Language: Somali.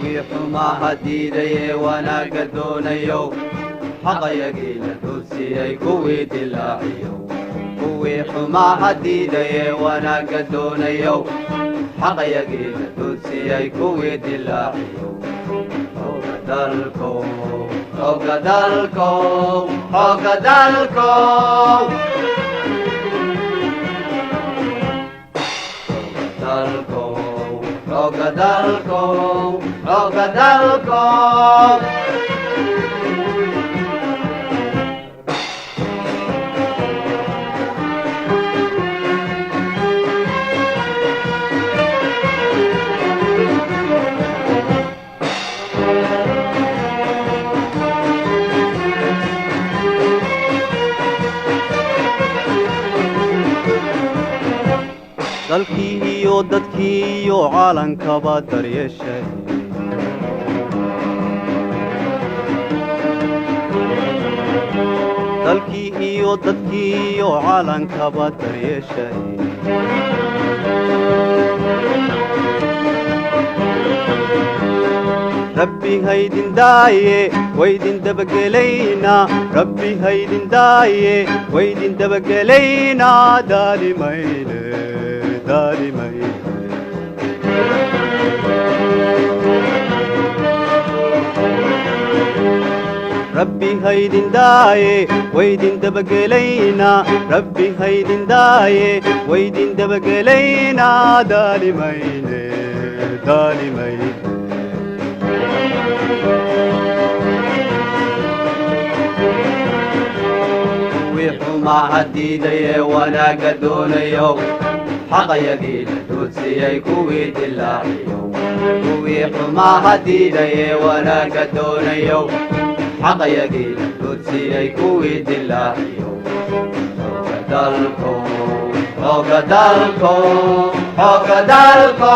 ويحما هديدي وانا قدونيو حقا يقيل دوسي كوي دلاعيو ويحما هديدي وانا قدونيو حقا يقيل دوسي كوي دلاعيو حقدالكو حقدالكو حقدالكو حقدالكو حقدالكو dalkii iyo dadkii iyo caalankaba daryeeshay dalkii iyo dadkii iyo caalankaba daryeeshay rabbi haydin daaye waydin dabagelaynaa rabbi haydin daaye waydin dabagelaynaa daalimayne rabbi haydin daaye waydin dabagelaynaa rabbi haydin daaye waydin dabagelaynaa daalimayne ويحما هديدي وانا قدونيو حقا يقيل دوسي كوي دلاعيو ويحما هديدي وانا قدونيو حقا يقيل دوسي كوي دلاعيو حقدالكو حقدالكو حقدالكو